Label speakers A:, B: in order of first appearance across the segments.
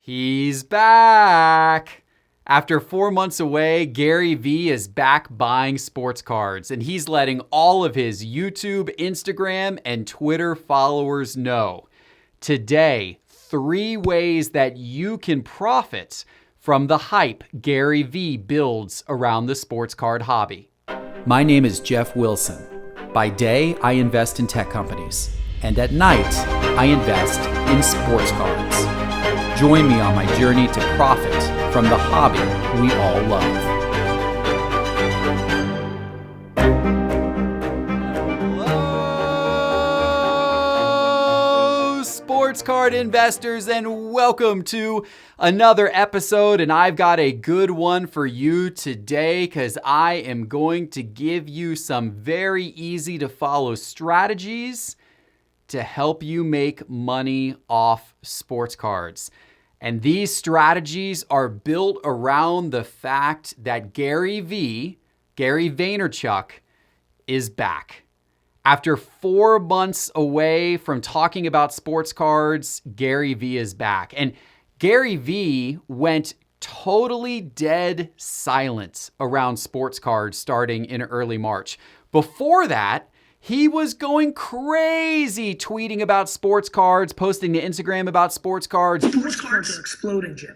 A: He's back. After 4 months away, Gary Vee is back buying sports cards, and he's letting all of his YouTube, Instagram, and Twitter followers know. Today, 3 ways that you can profit from the hype Gary Vee builds around the sports card hobby. My name is Jeff Wilson. By day, I invest in tech companies, and at night, I invest in sports cards. Join me on my journey to profit from the hobby we all love. Hello, sports card investors, and welcome to another episode. And I've got a good one for you today because I am going to give you some very easy to follow strategies to help you make money off sports cards. And these strategies are built around the fact that Gary Vee, Gary Vaynerchuk, is back. After 4 months away from talking about sports cards, Gary Vee is back. And Gary Vee went totally dead silent around sports cards starting in early March. Before that, he was going crazy tweeting about sports cards, posting to Instagram about sports cards.
B: Sports cards are exploding, Jim.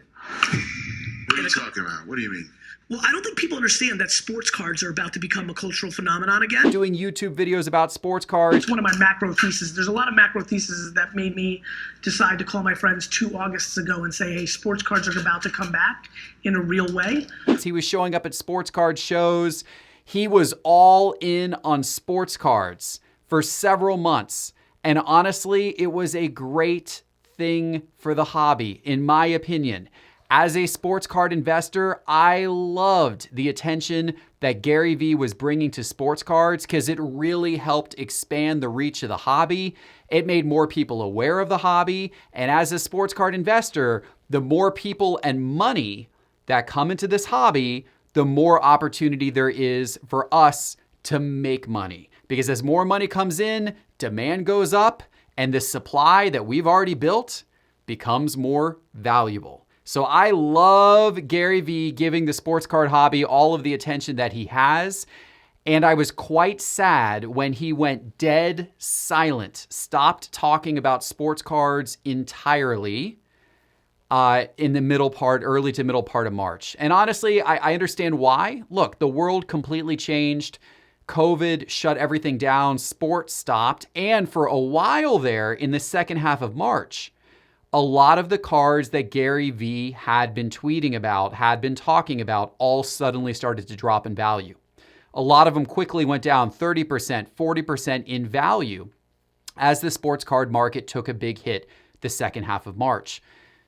C: What are you talking about? What do you mean?
B: Well, I don't think people understand that sports cards are about to become a cultural phenomenon again.
A: Doing YouTube videos about sports cards.
B: It's one of my macro theses. There's a lot of macro theses that made me decide to call my friends 2 Augusts ago and say, hey, sports cards are about to come back in a real way.
A: He was showing up at sports card shows. He was all in on sports cards for several months. And honestly, it was a great thing for the hobby, in my opinion. As a sports card investor, I loved the attention that Gary Vee was bringing to sports cards because it really helped expand the reach of the hobby. It made more people aware of the hobby. And as a sports card investor, the more people and money that come into this hobby, the more opportunity there is for us to make money. Because as more money comes in, demand goes up, and the supply that we've already built becomes more valuable. So I love Gary Vee giving the sports card hobby all of the attention that he has. And I was quite sad when he went dead silent, stopped talking about sports cards entirely in the early to middle part of March. And honestly, I understand why. Look, the world completely changed. COVID shut everything down. Sports stopped. And for a while there in the second half of March, a lot of the cards that Gary Vee had been tweeting about, had been talking about, all suddenly started to drop in value. A lot of them quickly went down 30%, 40% in value as the sports card market took a big hit the second half of March.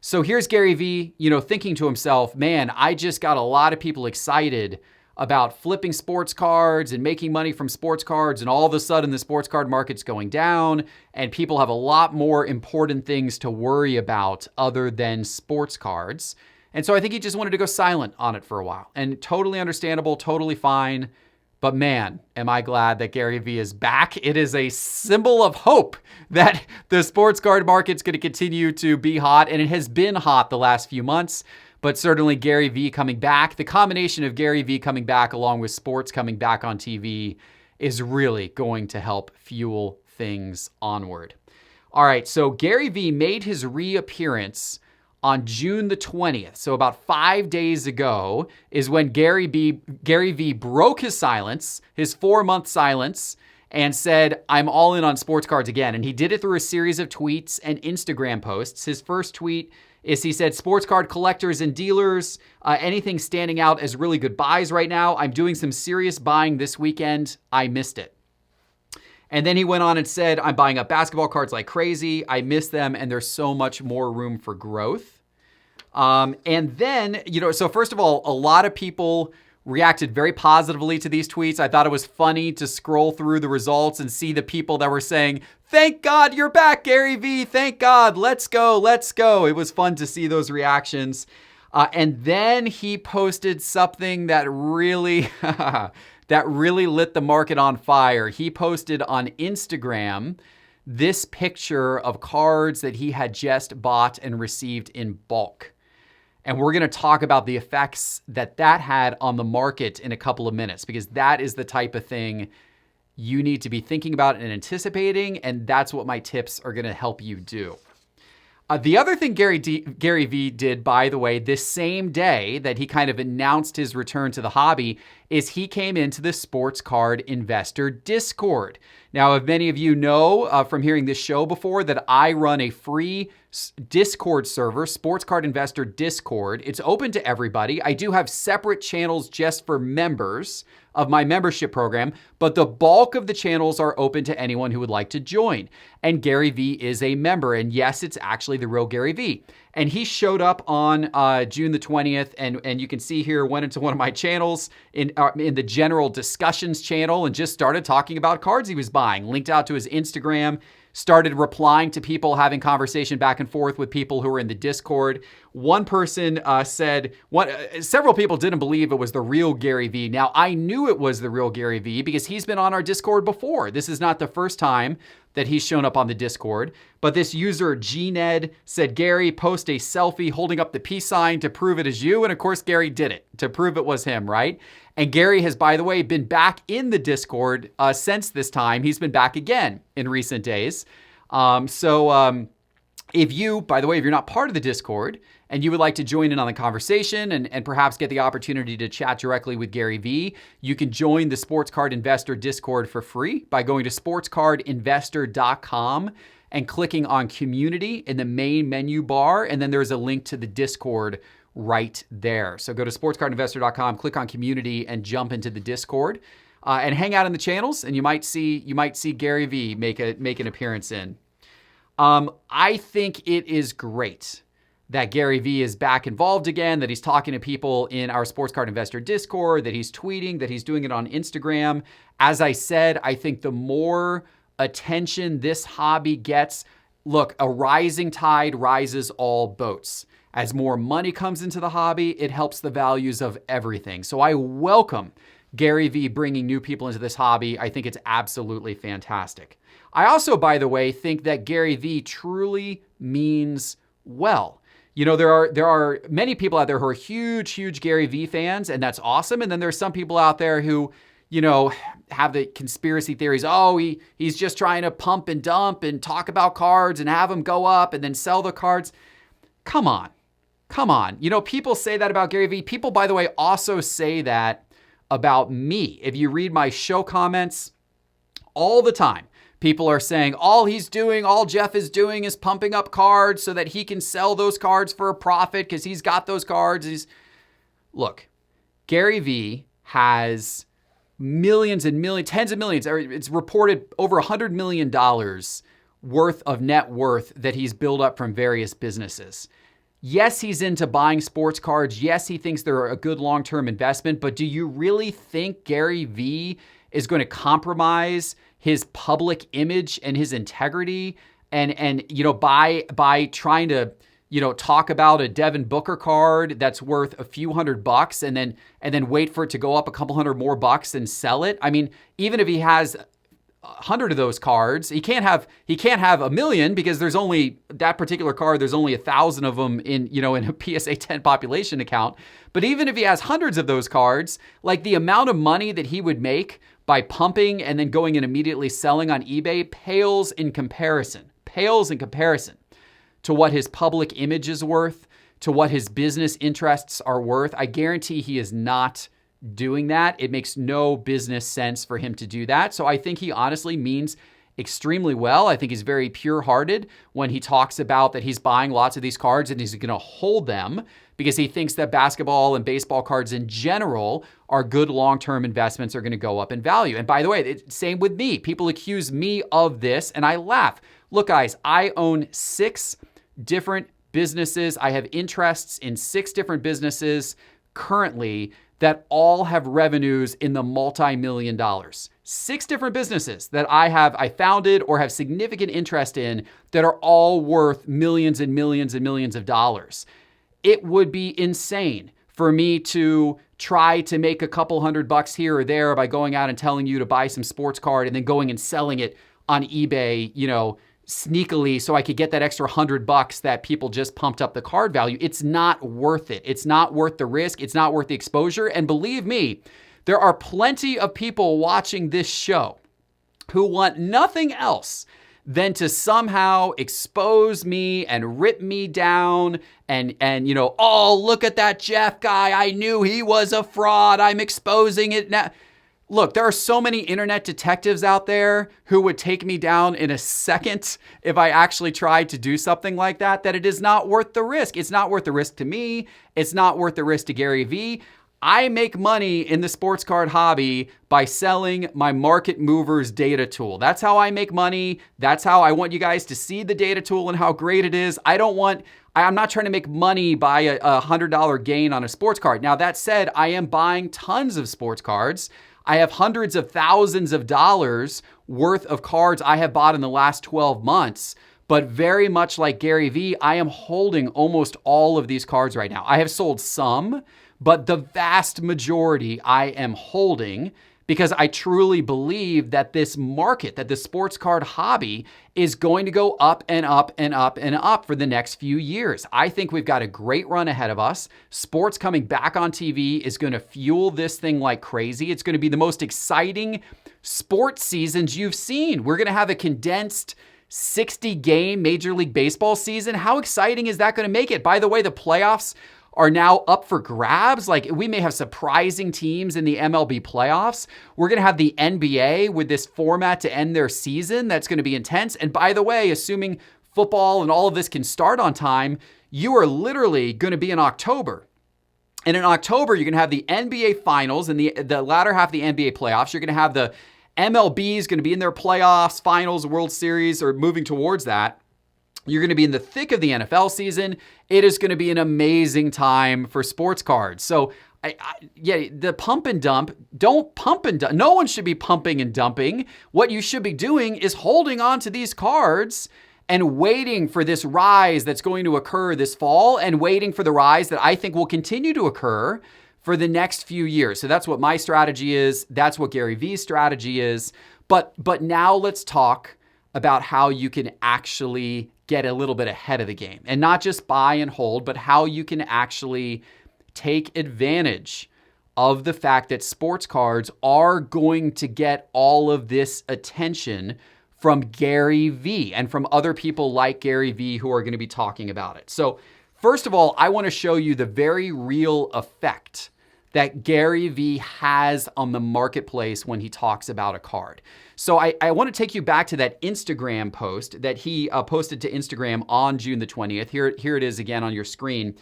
A: So here's Gary Vee, thinking to himself, man, I just got a lot of people excited about flipping sports cards and making money from sports cards, and all of a sudden the sports card market's going down and people have a lot more important things to worry about other than sports cards. And so I think he just wanted to go silent on it for a while, and totally understandable, totally fine. But man, am I glad that Gary Vee is back. It is a symbol of hope that the sports card market's going to continue to be hot, and it has been hot the last few months. But certainly Gary Vee coming back, the combination of Gary Vee coming back along with sports coming back on TV is really going to help fuel things onward. All right, so Gary Vee made his reappearance on June the 20th. So about 5 days ago is when Gary Vee broke his silence, his 4-month silence, and said, I'm all in on sports cards again. And he did it through a series of tweets and Instagram posts. His first tweet is he said, sports card collectors and dealers, anything standing out as really good buys right now? I'm doing some serious buying this weekend. I missed it. And then he went on and said, I'm buying up basketball cards like crazy. I miss them, and there's so much more room for growth. And then, so first of all, a lot of people reacted very positively to these tweets. I thought it was funny to scroll through the results and see the people that were saying, thank God you're back, Gary Vee. Thank God. Let's go. Let's go. It was fun to see those reactions. And then he posted something that really, that really lit the market on fire. He posted on Instagram this picture of cards that he had just bought and received in bulk. And we're going to talk about the effects that had on the market in a couple of minutes, because that is the type of thing you need to be thinking about and anticipating, and that's what my tips are going to help you do. The other thing Gary Vee did, by the way, this same day that he kind of announced his return to the hobby, is he came into the Sports Card Investor Discord. Now, if many of you know from hearing this show before, that I run a free Discord server, Sports Card Investor Discord. It's open to everybody. I do have separate channels just for members of my membership program, but the bulk of the channels are open to anyone who would like to join. And Gary Vee is a member. And yes, it's actually the real Gary Vee. And he showed up on June the 20th, and you can see here, went into one of my channels in the general discussions channel and just started talking about cards he was buying, linked out to his Instagram, started replying to people, having conversation back and forth with people who were in the Discord. One person said, several people didn't believe it was the real Gary Vee. Now, I knew it was the real Gary Vee because he's been on our Discord before. This is not the first time that he's shown up on the Discord. But this user, GNed, said, Gary, post a selfie holding up the peace sign to prove it is you. And of course, Gary did it to prove it was him, right? And Gary has, by the way, been back in the Discord since this time. He's been back again in recent days. If you, by the way, if you're not part of the Discord and you would like to join in on the conversation and perhaps get the opportunity to chat directly with Gary Vee, you can join the Sports Card Investor Discord for free by going to sportscardinvestor.com and clicking on Community in the main menu bar. And then there's a link to the Discord right there. So go to sportscardinvestor.com, click on Community, and jump into the Discord and hang out in the channels. And you might see Gary Vee make an appearance in. I think it is great that Gary Vee is back involved again, that he's talking to people in our Sports Card Investor Discord, that he's tweeting, that he's doing it on Instagram. As I said, I think the more attention this hobby gets, look, a rising tide rises all boats. As more money comes into the hobby, it helps the values of everything. So I welcome Gary Vee bringing new people into this hobby. I think it's absolutely fantastic. I also, by the way, think that Gary Vee truly means well. You know, there are many people out there who are huge Gary Vee fans, and that's awesome. And then there's some people out there who, you know, have the conspiracy theories. Oh, he's just trying to pump and dump and talk about cards and have them go up and then sell the cards. Come on. You know, people say that about Gary Vee. People, by the way, also say that about me. If you read my show comments all the time, people are saying all Jeff is doing is pumping up cards so that he can sell those cards for a profit because he's got those cards. Look, Gary Vee has millions and millions, tens of millions, it's reported over $100 million worth of net worth that he's built up from various businesses. Yes, he's into buying sports cards. Yes, he thinks they're a good long-term investment, but do you really think Gary Vee is going to compromise his public image and his integrity and you know, by trying to, you know, talk about a Devin Booker card that's worth a few $100 and then wait for it to go up a couple $100 more and sell it? I mean, even if he has 100 of those cards, he can't have a million because there's only that particular card. There's only 1,000 of them in a PSA 10 population account. But even if he has hundreds of those cards, like the amount of money that he would make by pumping and then going and immediately selling on eBay pales in comparison to what his public image is worth, to what his business interests are worth. I guarantee he is not doing that. It makes no business sense for him to do that. So I think he honestly means extremely well. I think he's very pure-hearted when he talks about that he's buying lots of these cards and he's going to hold them because he thinks that basketball and baseball cards in general are good long-term investments, are going to go up in value. And by the way, same with me. People accuse me of this and I laugh. Look, guys, I own 6 different businesses. I have interests in 6 different businesses currently that all have revenues in the multi-million dollars. 6 different businesses that I founded or have significant interest in that are all worth millions and millions and millions of dollars. It would be insane for me to try to make a couple $100 here or there by going out and telling you to buy some sports card and then going and selling it on eBay, sneakily so I could get that extra $100 that people just pumped up the card value. It's not worth it. It's not worth the risk. It's not worth the exposure. And believe me, there are plenty of people watching this show who want nothing else than to somehow expose me and rip me down and oh, look at that Jeff guy. I knew he was a fraud. I'm exposing it now. Look, there are so many internet detectives out there who would take me down in a second if I actually tried to do something like that it is not worth the risk. It's not worth the risk to me. It's not worth the risk to Gary Vee. I make money in the sports card hobby by selling my Market Movers data tool. That's how I make money. That's how I want you guys to see the data tool and how great it is. I'm not trying to make money by a $100 gain on a sports card. Now, that said, I am buying tons of sports cards. I have hundreds of thousands of dollars worth of cards I have bought in the last 12 months. But very much like Gary Vee, I am holding almost all of these cards right now. I have sold some, but the vast majority I am holding because I truly believe that this market, that the sports card hobby is going to go up and up and up and up for the next few years. I think we've got a great run ahead of us. Sports coming back on TV is going to fuel this thing like crazy. It's going to be the most exciting sports seasons you've seen. We're going to have a condensed 60-game Major League Baseball season. How exciting is that going to make it? By the way, the playoffs are now up for grabs. Like, we may have surprising teams in the MLB playoffs. We're going to have the NBA with this format to end their season. That's going to be intense. And by the way, assuming football and all of this can start on time, you are literally going to be in October. And in October, you're going to have the NBA finals and the latter half of the NBA playoffs. You're going to have the MLB is going to be in their playoffs, finals, World Series, or moving towards that. You're going to be in the thick of the NFL season. It is going to be an amazing time for sports cards. So, the pump and dump, don't pump and dump. No one should be pumping and dumping. What you should be doing is holding on to these cards and waiting for this rise that's going to occur this fall and waiting for the rise that I think will continue to occur for the next few years. So that's what my strategy is. That's what Gary Vee's strategy is. But now let's talk about how you can actually get a little bit ahead of the game and not just buy and hold, but how you can actually take advantage of the fact that sports cards are going to get all of this attention from Gary Vee and from other people like Gary Vee who are going to be talking about it. So first of all, I want to show you the very real effect that Gary Vee has on the marketplace when he talks about a card. So I want to take you back to that Instagram post that he posted to Instagram on June the 20th. Here it is again on your screen.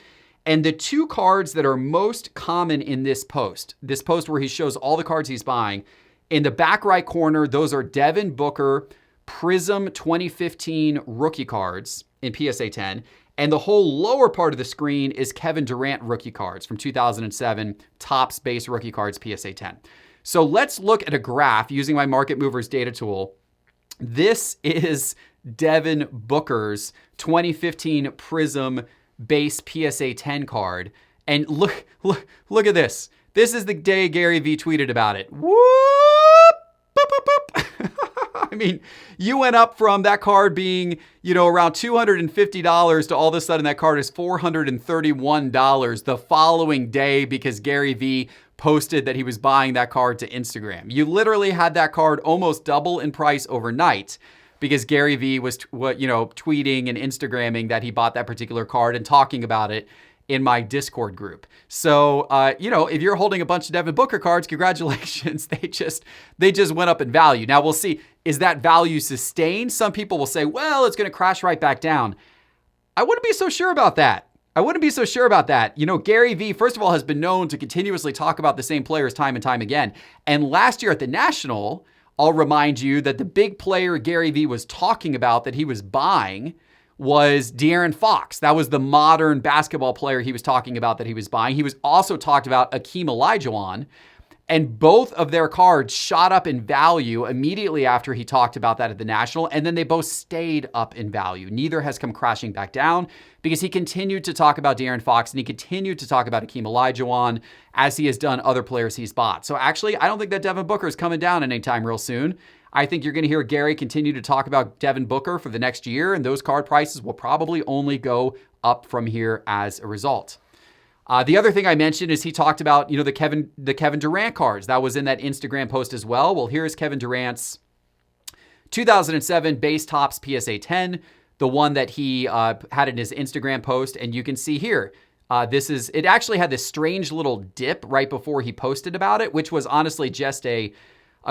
A: And the two cards that are most common in this post where he shows all the cards he's buying, in the back right corner, those are Devin Booker Prism 2015 rookie cards in PSA 10. And the whole lower part of the screen is Kevin Durant rookie cards from 2007, Topps base rookie cards, PSA 10. So let's look at a graph using my Market Movers data tool. This is Devin Booker's 2015 Prism base PSA 10 card. And look at this. This is the day Gary Vee tweeted about it. Whoop! Boop, boop, boop. I mean, you went up from that card being, around $250 to all of a sudden that card is $431 the following day because Gary Vee posted that he was buying that card to Instagram. You literally had that card almost double in price overnight because Gary Vee was, tweeting and Instagramming that he bought that particular card and talking about it in my Discord group. So, if you're holding a bunch of Devin Booker cards, congratulations. They just went up in value. Now we'll see, is that value sustained? Some people will say, well, it's going to crash right back down. I wouldn't be so sure about that. Gary Vee, first of all, has been known to continuously talk about the same players time and time again. And last year at the National, I'll remind you that the big player Gary Vee was talking about that he was buying was De'Aaron Fox. That was the modern basketball player he was talking about that he was buying. He was also talked about Akeem Olajuwon, and both of their cards shot up in value immediately after he talked about that at the National, and then they both stayed up in value. Neither has come crashing back down because he continued to talk about De'Aaron Fox and he continued to talk about Akeem Olajuwon as he has done other players he's bought. So actually, I don't think that Devin Booker is coming down anytime real soon. I think you're going to hear Gary continue to talk about Devin Booker for the next year, and those card prices will probably only go up from here as a result. The other thing I mentioned is he talked about, the Kevin Durant cards. That was in that Instagram post as well. Well, here's Kevin Durant's 2007 base Topps PSA 10, the one that he had in his Instagram post. And you can see here, it actually had this strange little dip right before he posted about it, which was honestly just a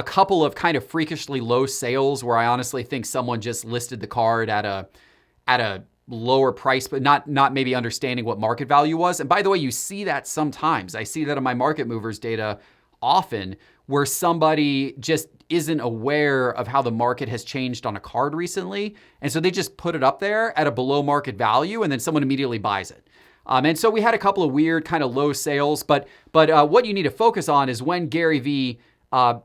A: couple of kind of freakishly low sales where I honestly think someone just listed the card at a lower price, but not maybe understanding what market value was. And by the way, you see that sometimes. I see that in my market movers data often, where somebody just isn't aware of how the market has changed on a card recently. And so they just put it up there at a below market value, and then someone immediately buys it. And so we had a couple of weird kind of low sales, but what you need to focus on is when Gary Vee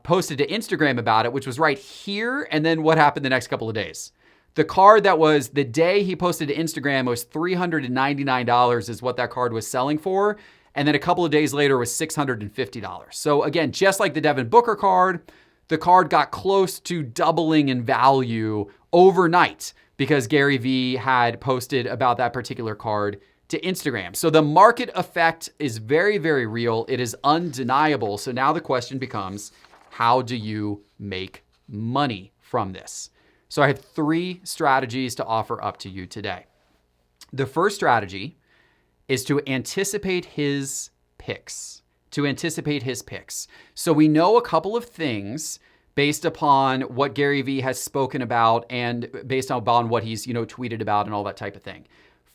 A: posted to Instagram about it, which was right here, and then what happened the next couple of days. The card that was the day he posted to Instagram was $399 is what that card was selling for. And then a couple of days later was $650. So again, just like the Devin Booker card, the card got close to doubling in value overnight because Gary Vee had posted about that particular card to Instagram. So the market effect is very, very real. It is undeniable. So now the question becomes, how do you make money from this? So I have 3 strategies to offer up to you today. The first strategy is to anticipate his picks. So we know a couple of things based upon what Gary Vee has spoken about and based upon what he's, tweeted about and all that type of thing.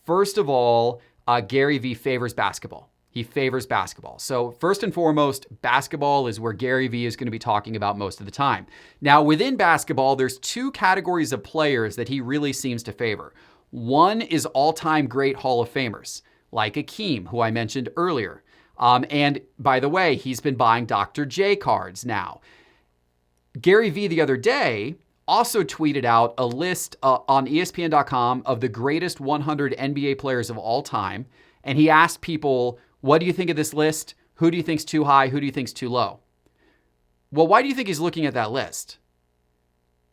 A: First of all, Gary Vee favors basketball. He favors basketball. So first and foremost, basketball is where Gary Vee is going to be talking about most of the time. Now, within basketball, there's 2 categories of players that he really seems to favor. One is all-time great Hall of Famers, like Akeem, who I mentioned earlier. And by the way, he's been buying Dr. J cards now. Gary Vee the other day also tweeted out a list on ESPN.com of the greatest 100 NBA players of all time. And he asked people, what do you think of this list? Who do you think's too high? Who do you think's too low? Well, why do you think he's looking at that list?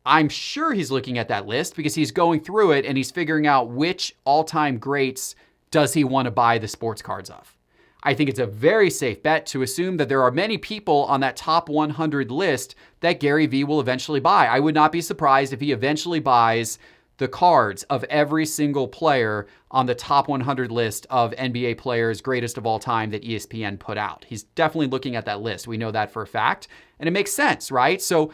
A: I'm sure he's looking at that list because he's going through it and he's figuring out which all-time greats does he want to buy the sports cards of. I think it's a very safe bet to assume that there are many people on that top 100 list that Gary Vee will eventually buy. I would not be surprised if he eventually buys the cards of every single player on the top 100 list of NBA players greatest of all time that ESPN put out. He's definitely looking at that list. We know that for a fact. And it makes sense, right? So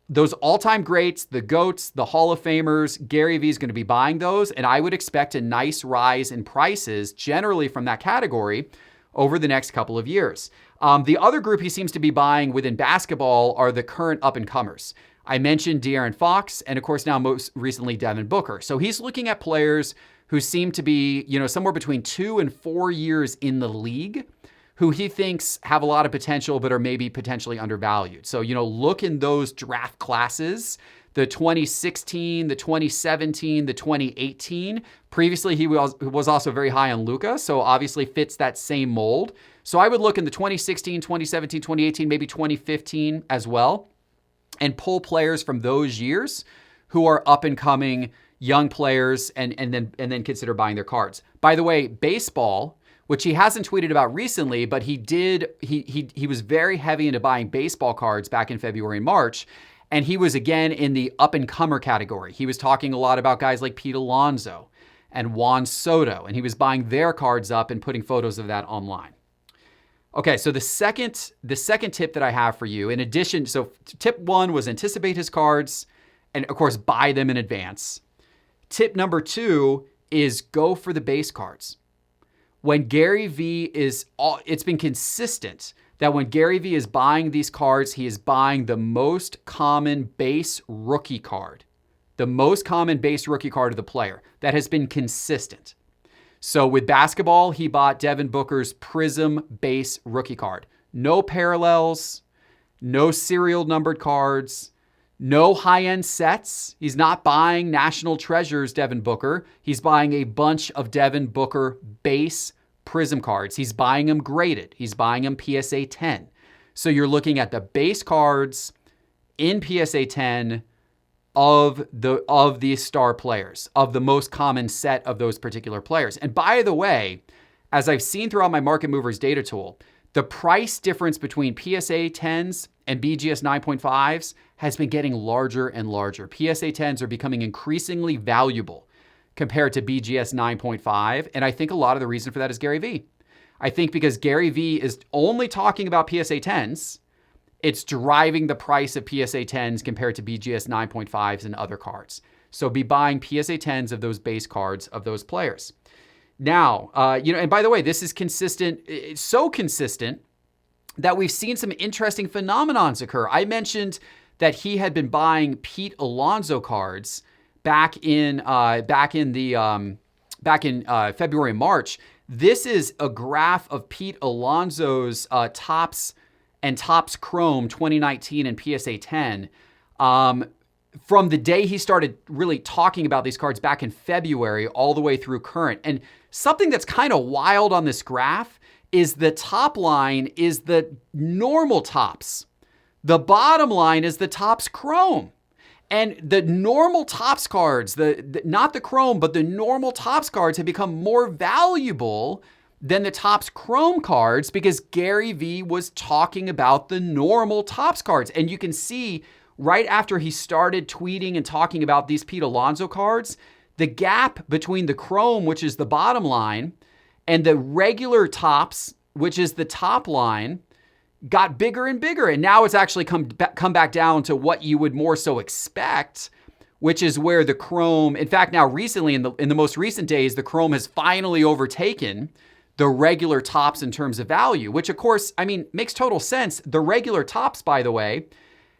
A: those all-time greats, the GOATs, the Hall of Famers, Gary Vee is going to be buying those. And I would expect a nice rise in prices generally from that category over the next couple of years. The other group he seems to be buying within basketball are the current up-and-comers. I mentioned De'Aaron Fox, and of course now most recently Devin Booker. So he's looking at players who seem to be, somewhere between 2 and 4 years in the league, who he thinks have a lot of potential but are maybe potentially undervalued. So, look in those draft classes, the 2016, the 2017, the 2018. Previously, he was also very high on Luka, so obviously fits that same mold. So I would look in the 2016, 2017, 2018, maybe 2015 as well, and pull players from those years who are up and coming young players and then consider buying their cards. By the way, baseball, which he hasn't tweeted about recently, but he was very heavy into buying baseball cards back in February and March. And he was again in the up and comer category. He was talking a lot about guys like Pete Alonso and Juan Soto, and he was buying their cards up and putting photos of that online. Okay, so the second tip that I have for you, in addition, so tip 1 was anticipate his cards and of course buy them in advance. Tip number 2 is go for the base cards. When Gary Vee it's been consistent that when Gary Vee is buying these cards, he is buying the most common base rookie card. The most common base rookie card of the player. That has been consistent. So with basketball, he bought Devin Booker's Prism base rookie card. No parallels, no serial numbered cards, no high-end sets. He's not buying National Treasures Devin Booker. He's buying a bunch of Devin Booker base Prism cards. He's buying them graded. He's buying them PSA 10. So you're looking at the base cards in PSA 10 of the star players, of the most common set of those particular players. And by the way, as I've seen throughout my Market Movers data tool, the price difference between PSA 10s and BGS 9.5s has been getting larger and larger. PSA 10s are becoming increasingly valuable compared to BGS 9.5. And I think a lot of the reason for that is Gary Vee. I think because Gary Vee is only talking about PSA 10s, it's driving the price of PSA 10s compared to BGS 9.5s and other cards. So be buying PSA 10s of those base cards of those players. Now, and by the way, this is consistent. It's so consistent that we've seen some interesting phenomenons occur. I mentioned that he had been buying Pete Alonso cards back in February and March. This is a graph of Pete Alonso's Topps and Topps Chrome 2019 and PSA 10. From the day he started really talking about these cards back in February all the way through current. And something that's kind of wild on this graph is the top line is the normal Topps. The bottom line is the Topps Chrome. And the normal Topps cards, not the Chrome, but the normal Topps cards have become more valuable than the Topps Chrome cards because Gary Vee was talking about the normal Topps cards. And you can see right after he started tweeting and talking about these Pete Alonso cards, the gap between the Chrome, which is the bottom line, and the regular Topps, which is the top line, got bigger and bigger. And now it's actually come back down to what you would more so expect, which is where the Chrome, in fact, now recently, in the most recent days, the Chrome has finally overtaken the regular Topps in terms of value, which of course, makes total sense. The regular Topps, by the way,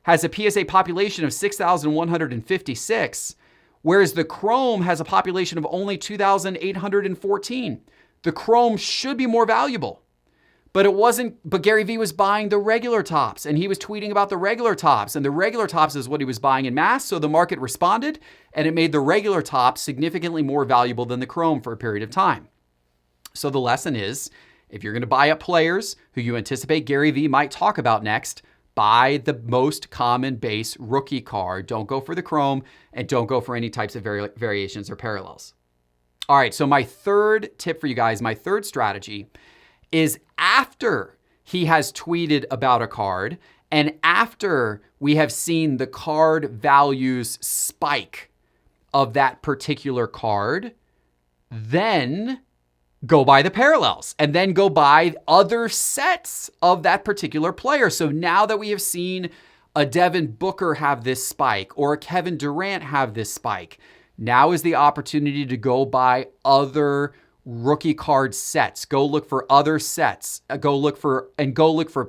A: has a PSA population of 6,156, whereas the Chrome has a population of only 2,814. The Chrome should be more valuable, but it wasn't. But Gary Vee was buying the regular Topps, and he was tweeting about the regular Topps, and the regular Topps is what he was buying in mass. So the market responded, and it made the regular Topps significantly more valuable than the Chrome for a period of time. So the lesson is, if you're going to buy up players who you anticipate Gary Vee might talk about next, buy the most common base rookie card. Don't go for the Chrome, and don't go for any types of variations or parallels. All right, so my third tip for you guys, my third strategy is after he has tweeted about a card and after we have seen the card values spike of that particular card, then go buy the parallels and then go buy other sets of that particular player. So now that we have seen a Devin Booker have this spike or a Kevin Durant have this spike, now is the opportunity to go buy other rookie card sets. Go look for other sets. Go look for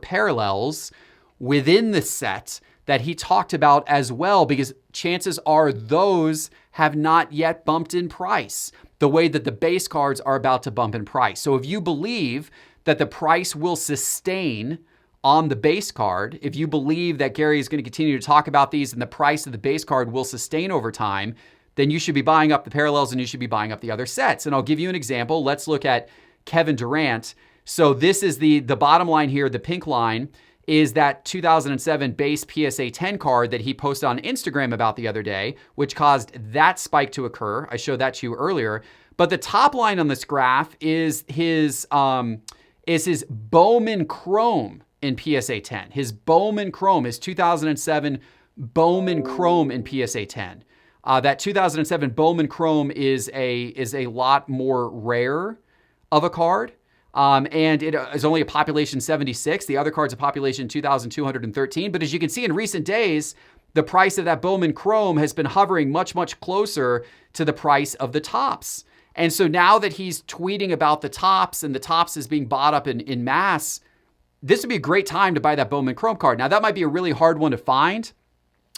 A: parallels within the set that he talked about as well, because chances are those have not yet bumped in price the way that the base cards are about to bump in price. So if you believe that the price will sustain on the base card, if you believe that Gary is going to continue to talk about these and the price of the base card will sustain over time, then you should be buying up the parallels and you should be buying up the other sets. And I'll give you an example. Let's look at Kevin Durant. So this is the bottom line here, the pink line, is that 2007 base PSA 10 card that he posted on Instagram about the other day, which caused that spike to occur. I showed that to you earlier. But the top line on this graph is his Bowman Chrome in PSA 10. His Bowman Chrome, his 2007 Bowman Chrome in PSA 10. That 2007 Bowman Chrome is a lot more rare of a card. And it is only a population 76. The other card's a population 2,213. But as you can see in recent days, the price of that Bowman Chrome has been hovering much, much closer to the price of the Topps. And so now that he's tweeting about the Topps and the Topps is being bought up in mass, this would be a great time to buy that Bowman Chrome card. Now, that might be a really hard one to find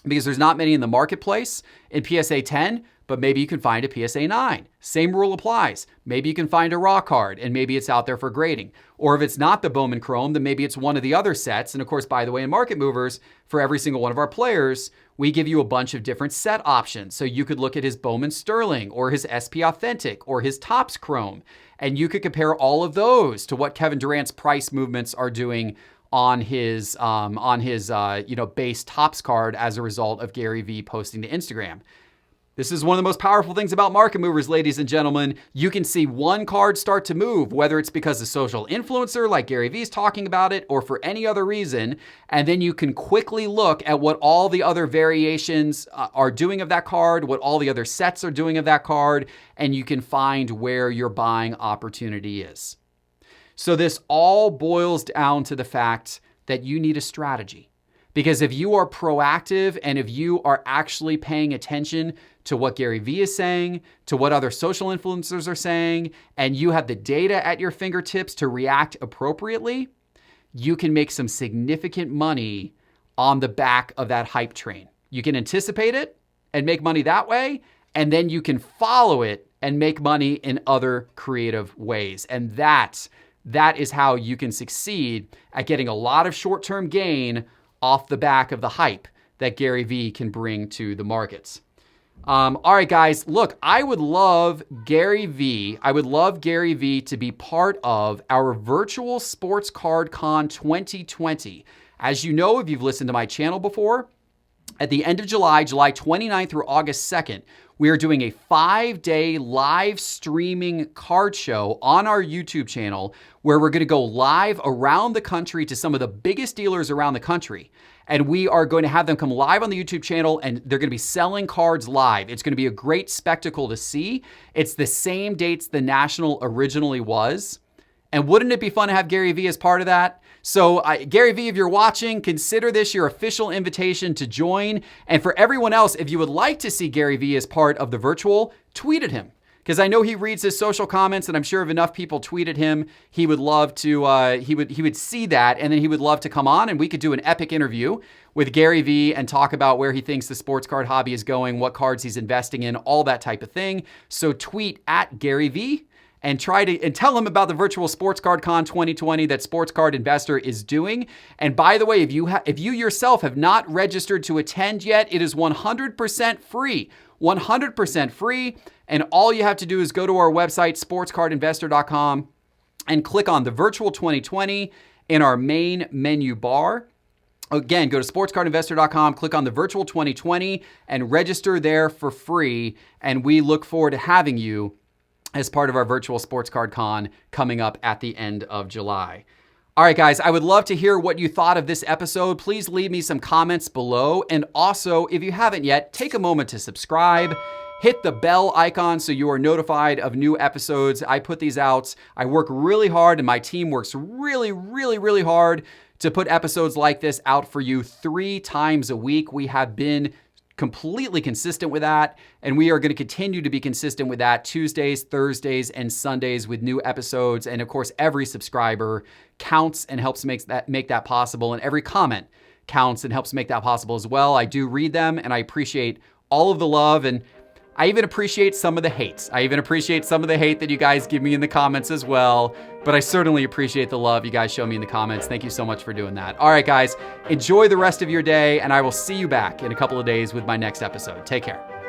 A: because there's not many in the marketplace in PSA 10, but maybe you can find a PSA 9. Same rule applies. Maybe you can find a raw card and maybe it's out there for grading. Or if it's not the Bowman Chrome, then maybe it's one of the other sets. And of course, by the way, in Market Movers, for every single one of our players, we give you a bunch of different set options. So you could look at his Bowman Sterling or his SP Authentic or his Topps Chrome, and you could compare all of those to what Kevin Durant's price movements are doing on his base Topps card as a result of Gary Vee posting to Instagram. This is one of the most powerful things about market movers, ladies and gentlemen. You can see one card start to move, whether it's because a social influencer like Gary Vee is talking about it or for any other reason, and then you can quickly look at what all the other variations are doing of that card, what all the other sets are doing of that card, and you can find where your buying opportunity is. So this all boils down to the fact that you need a strategy. Because if you are proactive and if you are actually paying attention to what Gary Vee is saying, to what other social influencers are saying, and you have the data at your fingertips to react appropriately, you can make some significant money on the back of that hype train. You can anticipate it and make money that way, and then you can follow it and make money in other creative ways. And that is how you can succeed at getting a lot of short-term gain off the back of the hype that Gary Vee can bring to the markets. All right, guys, look, I would love Gary Vee to be part of our virtual Sports Card Con 2020. As you know, if you've listened to my channel before, at the end of July 29th through August 2nd, we are doing a 5-day live streaming card show on our YouTube channel where we're going to go live around the country to some of the biggest dealers around the country. And we are going to have them come live on the YouTube channel, and they're going to be selling cards live. It's going to be a great spectacle to see. It's the same dates the National originally was. And wouldn't it be fun to have Gary Vee as part of that? So Gary Vee, if you're watching, consider this your official invitation to join. And for everyone else, if you would like to see Gary Vee as part of the virtual, tweet at him. Because I know he reads his social comments, and I'm sure if enough people tweeted him, he would love to, he would see that, and then he would love to come on, and we could do an epic interview with Gary Vee and talk about where he thinks the sports card hobby is going, what cards he's investing in, all that type of thing. So tweet at Gary Vee and tell him about the virtual Sports Card Con 2020 that Sports Card Investor is doing. And by the way, if you yourself have not registered to attend yet, it is 100% free. 100% free. And all you have to do is go to our website, sportscardinvestor.com, and click on the virtual 2020 in our main menu bar. Again, go to sportscardinvestor.com, click on the virtual 2020, and register there for free. And we look forward to having you as part of our virtual Sports Card Con coming up at the end of July. All right, guys, I would love to hear what you thought of this episode. Please leave me some comments below. And also, if you haven't yet, take a moment to subscribe. Hit the bell icon so you are notified of new episodes. I put these out. I work really hard, and my team works really, really, really hard to put episodes like this out for you 3 times a week. We have been completely consistent with that, and we are going to continue to be consistent with that Tuesdays, Thursdays, and Sundays with new episodes. And of course, every subscriber counts and helps make that possible, and every comment counts and helps make that possible as well. I do read them, and I appreciate all of the love, and I even appreciate some of the hate. I even appreciate some of the hate that you guys give me in the comments as well. But I certainly appreciate the love you guys show me in the comments. Thank you so much for doing that. All right, guys, enjoy the rest of your day, and I will see you back in a couple of days with my next episode. Take care.